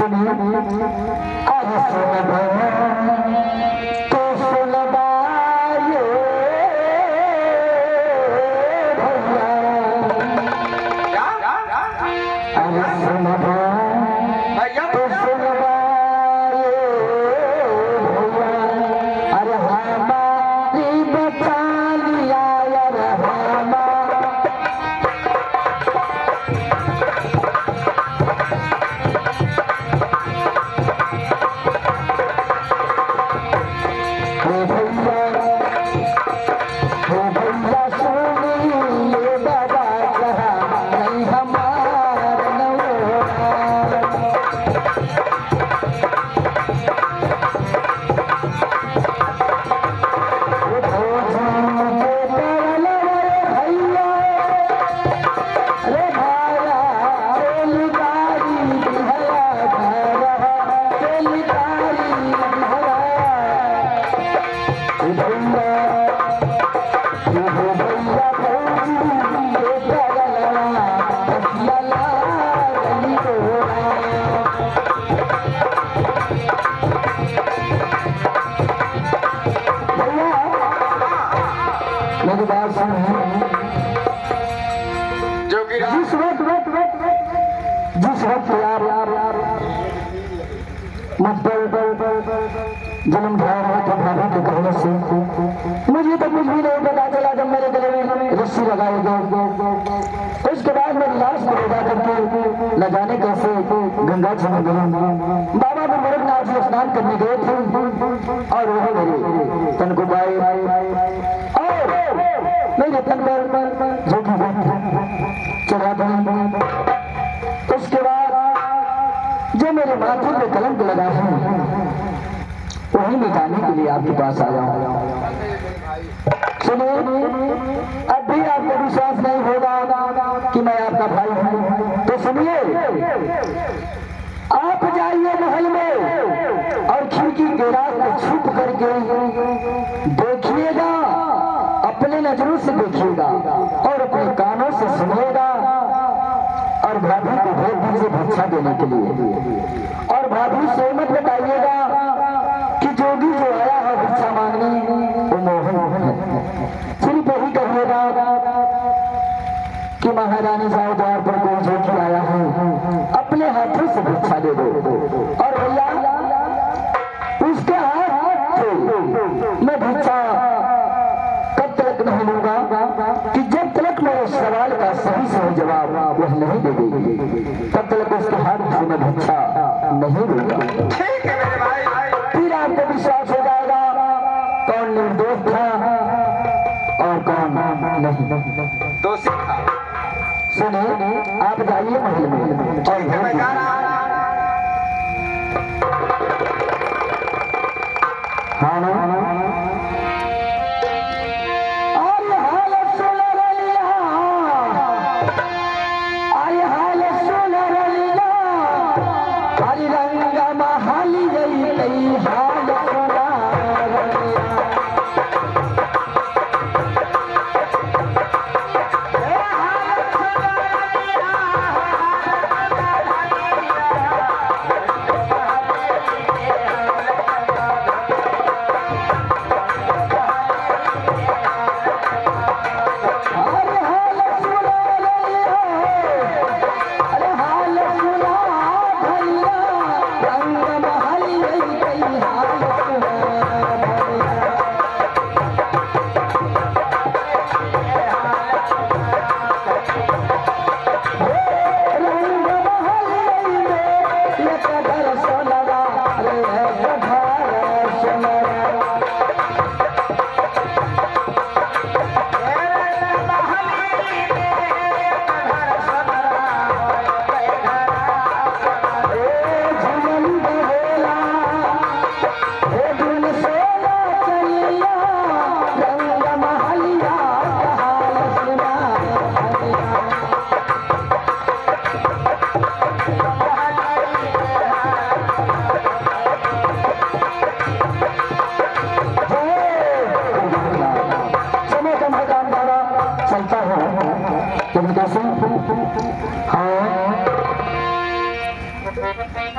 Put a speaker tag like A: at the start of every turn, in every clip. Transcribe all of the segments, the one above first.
A: सुनिए अरे सुन तो सुन बाये भैया अरे सुन भैया तो सुन बाये भैया अरे हमारी बचा लिया यार मेरी बात सुन जिस वक्त यार जन्म ढाया हुआ था भाभी के कहने से मुझे तो कुछ भी नहीं पता चला जब मेरे गले में रस्सी लगाई गई। उसके बाद मेरी लाश को लगा करके न जाने कैसे गंगा जी में गई। बाबा भी गोरखनाथ जी स्नान करने गए थे और वह मेरे तन को पाए और मेरे तन पर जो कि चढ़ा दी। उसके बाद जो मेरे माथे पे कलंक लगा है वही मिटाने के लिए आपके पास आया हूं। सुनिए अब भी आपको विश्वास नहीं होगा कि मैं आपका भाई हूं तो सुनिए आप जाइए महल में और खिड़की के रात में छुप करके देखिएगा, अपने नजरों से देखिएगा और अपने कानों से सुनिएगा और भाभी को भेज दीजिए भिक्षा देने के लिए। और भाभी से मत बताइएगा कि जोगी जो आया है भिक्षा मांगने वो मोहन है। सिर्फ यही कहिएगा कि महारानी साहब द्वार पर कोई जोगी आया है अपने हाथों से भिक्षा दे दो। और भैया उसके हाथ से मैं भिक्षा कब तक नहीं लूंगा कि जब तक मेरे सवाल का सही सही जवाब वह नहीं दे देगी तब तक उसके हाथ से मैं भिक्षा नहीं लूंगा। फिर आपको विश्वास हो जाएगा कौन निर्दोष था और कौन नहीं दोषी था। सुनिए आप जाइए महल में और हाँ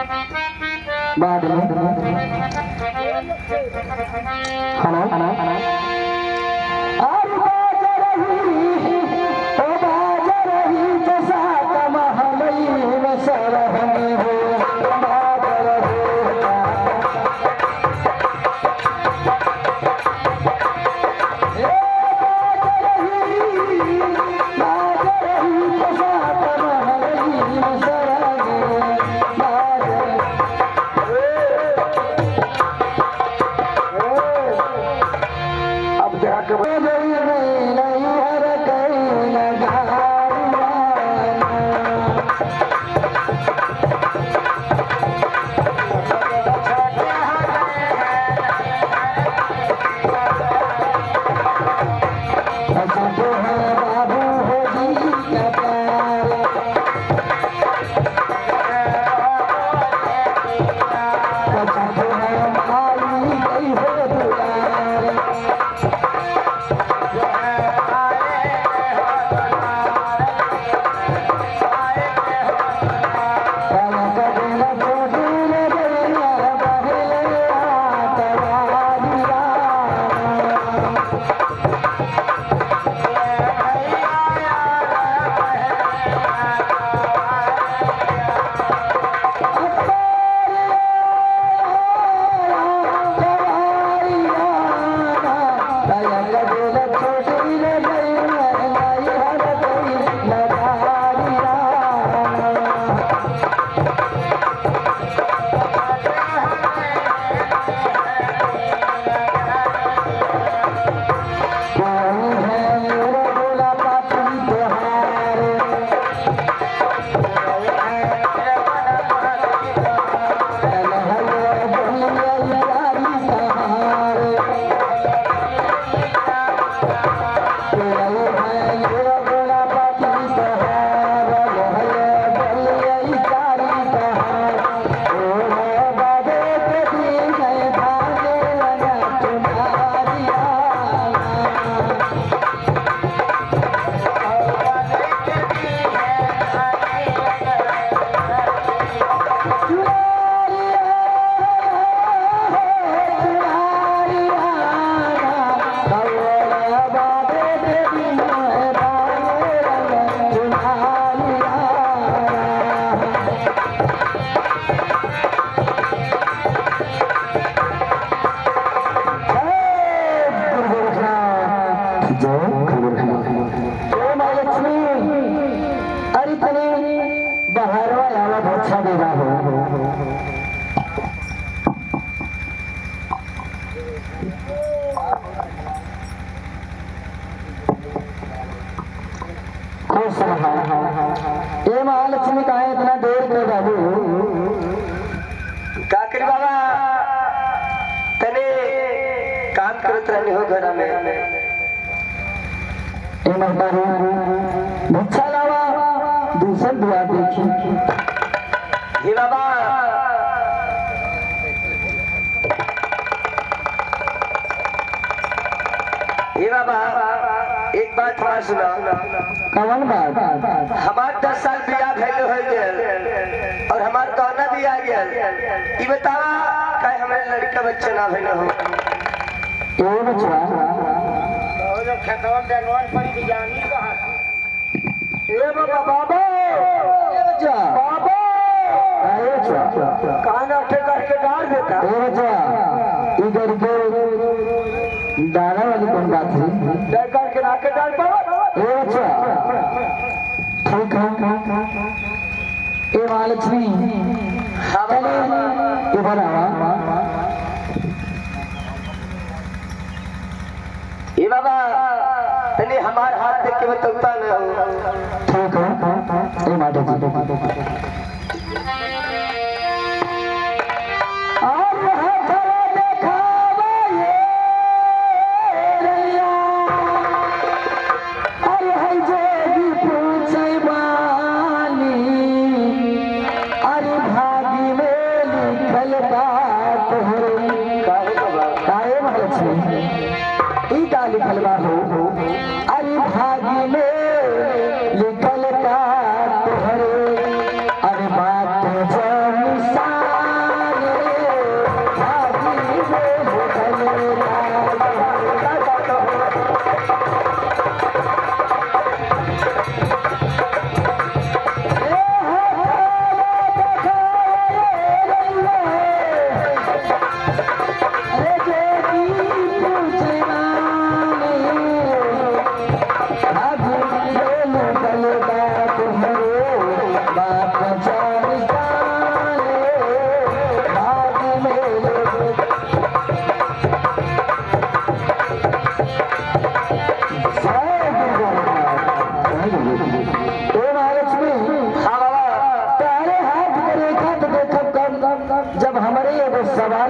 A: बाद में हेलो और बाज रही ओ बाज रही जैसा कमहलई में सरहनी हो बाज रही ये महालक्ष्मी कहा है इतना देर कर बाबू
B: का करी बाबा तने काम करत रहने हो घर में
A: ये महतारी भिक्षा लावा दूसर दुआ देखी
B: हे बाबा हे बाबा एक बात हमारा सुना
A: कौन बात
B: हमार 10 साल बियाह भइल हो गए और हमार कौना भी आ गया ई बतावा काहे हमारे लड़का बच्चा ना भइल हो
A: ये बचवा
C: जो खेतवन जनवन पड़ी की जानी कहां
A: ए बाबा बाबा ये बच्चा बाबा ये बच्चा
B: कान उठे करके डाल देता
A: ये बच्चा इधर के दाना वाली कौन बात है
B: डर करके नाके डाल पावा
A: ये बच्चा ठीक है ये महालक्ष्मी
B: हां बाबा
A: इधर आवा
B: ये बाबा तने हमार हाथ देख के बताता न हो
A: ठीक है ये माता जी और हाथ दिखावा ये रैया और है जोगी पूछै बानी अरे भागी में लिखल बात हो काहे महालक्ष्मी ई का लिखल बा हो अरे भागी में लिखल का तोहरे अरे बात जो निशा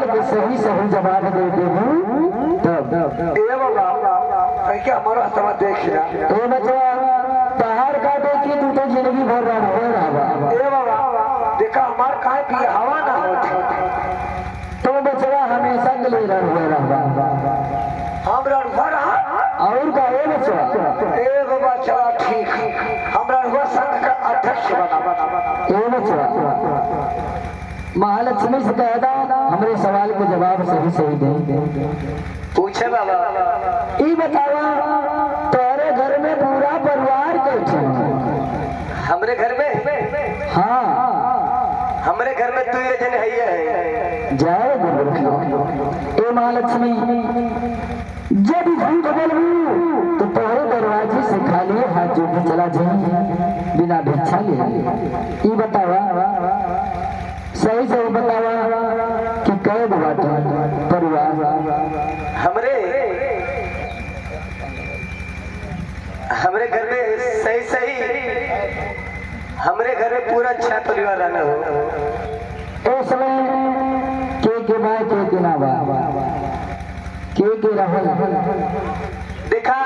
A: सवाल के सही सही जवाब दे देबू तब
B: ए बाबा क्या हमारा हथवा देख रहा
A: ए बचवा पहाड़ का देखी तू तो जिंदगी भर रहा
B: ए बाबा देखा हमार काहे भी हवा ना होती
A: तो बचवा हमेशा के लिए रहा
B: हम रहा रहा
A: और का ए बचवा
B: ए बाबा चला ठीक हमरा हुआ संघ का अध्यक्ष बना
A: ए बचवा महालक्ष्मी से कहदा हमरे सवाल के जवाब सही सही दे
B: पूछे बाबा
A: ई बतावा तेरे घर में पूरा परिवार कैसे
B: हमरे घर में
A: हाँ
B: हमरे घर में तू ये जन है
A: जय गुरु ए महालक्ष्मी जब झूठ बोलूं तो तोहरे दरवाजे से खाली हाथ जोड़ के चला जाए बिना भिक्षा ले ई बतावा सही सही बतावा कि कई बात परिवार
B: हमरे घर में सही सही हमरे घर में पूरा 6 परिवार रहना हो
A: ए समय के बा के ना बा के रहल
B: देखा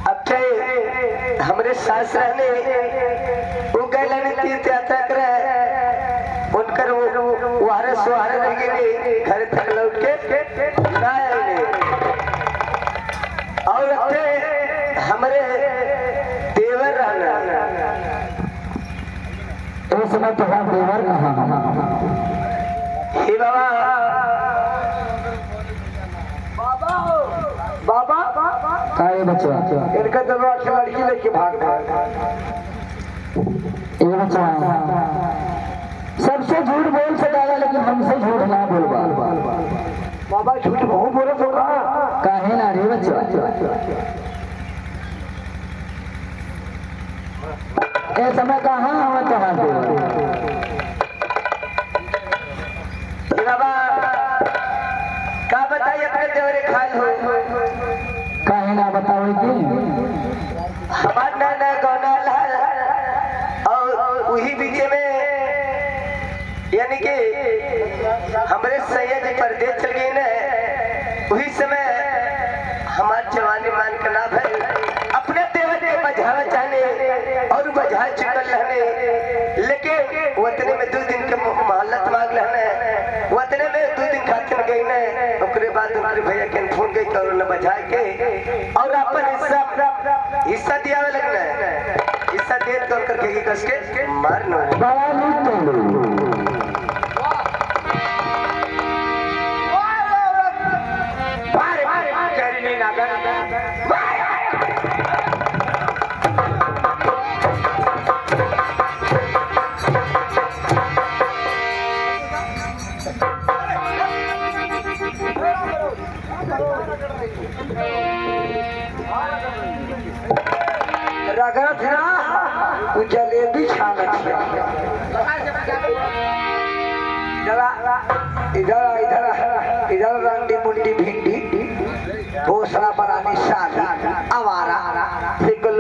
B: अब चाहे हमरे सास रहने वो गैलन तीर्थ यात्रा करे उनकर वारे सुहारे रह गए घर तक लौट के ना आए और अच्छे हमरे देवर रहना
A: ए समय तो हम देवर कहाँ
B: हे बाबा
A: काहे बचवा
B: इनका दरबार से लड़की लेके भाग गया
A: ए बचवा सबसे झूठ बोल सकेगा लेकिन हमसे झूठ ना बोलबा
B: बाबा झूठ बहुत बोले तो
A: काहे ना रे बचवा ए समय कहाँ हम तोहार देवर
B: बाबा का बताइए अपने देवरे खाल हो
A: काहे ना बताओ कि
B: हमार नाना गौनाल और वही बीच में यानी कि हमरे सैयद परदेश चल गई ना वही समय हमार जवानी मान के ना भाई अपने देवर के बजावा चाहने और बजा चुकल रहने लेकिन वतने में 2 दिन के मोहल्लत मांग रहने वतने में 2 दिन खातिर गई ने ओकरे बाद उनके भैया के फोन गई और न बजा के और अपन हिस्सा दिया लगना हिस्सा दे तो करके की कस के मारना
A: बड़ा नीक
B: रगड़त ना वो जलेबी छानत इधर इधर इधर रंडी मुंडी भिंडी भोसड़ा बनानी शादी आवारा सिकल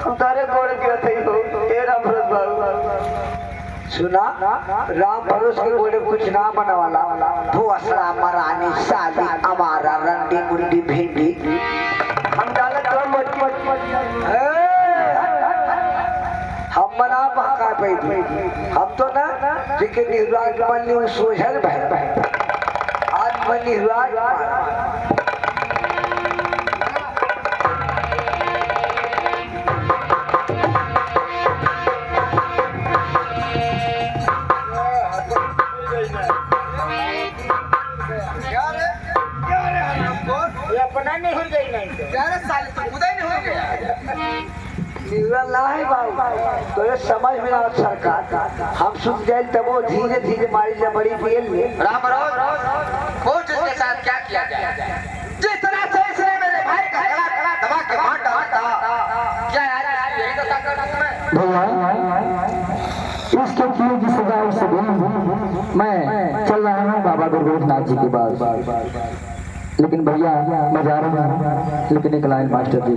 B: हम तारे गोड़ के थे हो तेरा भरत बाबू सुना राम भरोस के गोड़े कुछ ना बनवाला भोसड़ा मरानी शादी आवारा रंडी मुंडी भिंडी हम डालत तो हम मना पका पे हम तो ना जिके निर्वाग मल्ली उ सोझल भाई आज मल्ली निर्वाग
C: अपना नहीं हो गई नहीं
B: यार साले तो खुदा ही नहीं हो गया निवल ना है बाबू तो ये समझ में ना सरकार हम सुन जाए तब वो धीरे धीरे मारी जबड़ी तेल में
C: राम खोज इसके साथ क्या किया जाए जिस तरह से इसने मेरे भाई का गला गला दबा के मार डाला क्या यार यही तो ताकत है
A: भैया इसके किए की सजा उसे दूं मैं चल रहा हूँ बाबा गुरुनाथ जी के पास लेकिन भैया मैं जा रहा हूँ लेकिन एक लाइन मास्टर जी